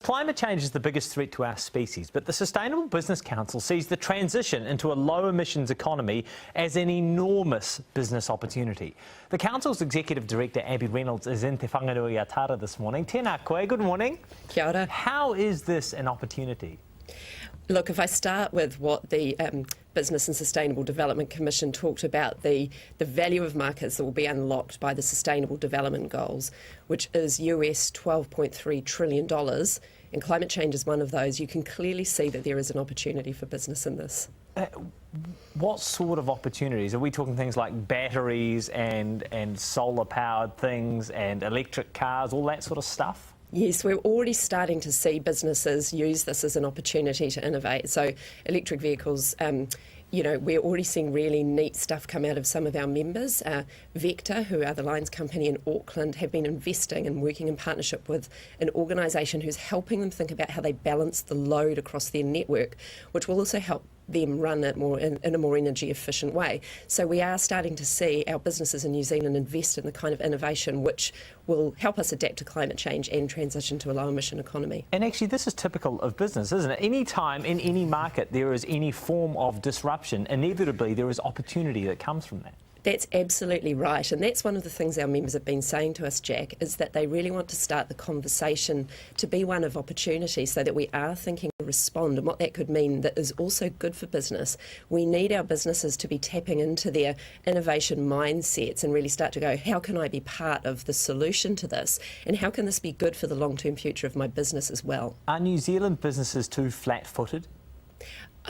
Climate change is the biggest threat to our species, but the Sustainable Business Council sees the transition into a low-emissions economy as an enormous business opportunity. The Council's Executive Director, Abbie Reynolds, is in Te Whangarui Atara this morning. Tēnā koe, good morning. Kia ora. How is this an opportunity? Look, if I start with what the Business and Sustainable Development Commission talked about, the value of markets that will be unlocked by the Sustainable Development Goals, which is US $12.3 trillion, and climate change is one of those, you can clearly see that there is an opportunity for business in this. What sort of opportunities? Are we talking things like batteries and solar-powered things and electric cars, all that sort of stuff? Yes, we're already starting to see businesses use this as an opportunity to innovate. So electric vehicles, we're already seeing really neat stuff come out of some of our members. Vector, who are the lines company in Auckland, have been investing and working in partnership with an organisation who's helping them think about how they balance the load across their network, which will also help them run it more in a more energy efficient way. So we are starting to see our businesses in New Zealand invest in the kind of innovation which will help us adapt to climate change and transition to a low emission economy. And actually this is typical of business, isn't it? Any time in any market there is any form of disruption, inevitably there is opportunity that comes from that. That's absolutely right, and that's one of the things our members have been saying to us, Jack, is that they really want to start the conversation to be one of opportunity so that we are thinking to respond, and what that could mean that is also good for business. We need our businesses to be tapping into their innovation mindsets and really start to go, how can I be part of the solution to this, and how can this be good for the long-term future of my business as well? Are New Zealand businesses too flat-footed?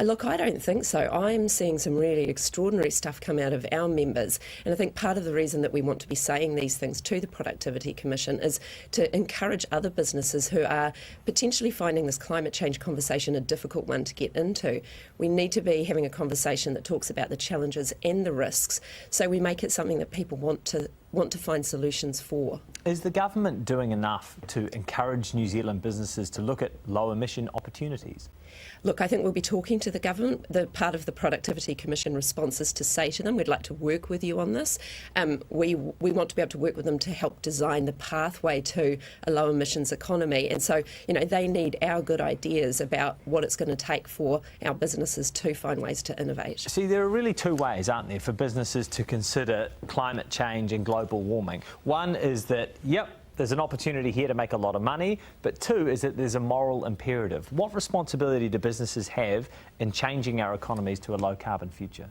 Look, I don't think so. I'm seeing some really extraordinary stuff come out of our members, and I think part of the reason that we want to be saying these things to the Productivity Commission is to encourage other businesses who are potentially finding this climate change conversation a difficult one to get into. We need to be having a conversation that talks about the challenges and the risks, so we make it something that people want to find solutions for. Is the government doing enough to encourage New Zealand businesses to look at low emission opportunities? Look, I think we'll be talking to the government. The part of the Productivity Commission response is to say to them, we'd like to work with you on this. We want to be able to work with them to help design the pathway to a low emissions economy. And so, they need our good ideas about what it's going to take for our businesses to find ways to innovate. See, there are really two ways, aren't there, for businesses to consider climate change and global warming. One is that, yep, there's an opportunity here to make a lot of money, but two is that there's a moral imperative. What responsibility do businesses have in changing our economies to a low-carbon future?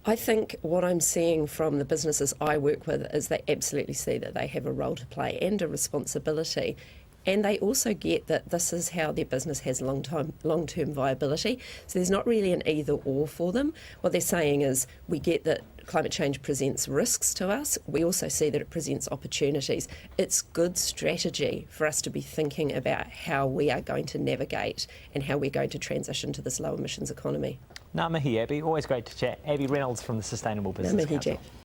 I think what I'm seeing from the businesses I work with is they absolutely see that they have a role to play and a responsibility. And they also get that this is how their business has long-term viability. So there's not really an either-or for them. What they're saying is, we get that climate change presents risks to us. We also see that it presents opportunities. It's good strategy for us to be thinking about how we are going to navigate and how we're going to transition to this low emissions economy. Ngā mihi, Abbie. Always great to chat. Abbie Reynolds from the Sustainable Business Council. Jack.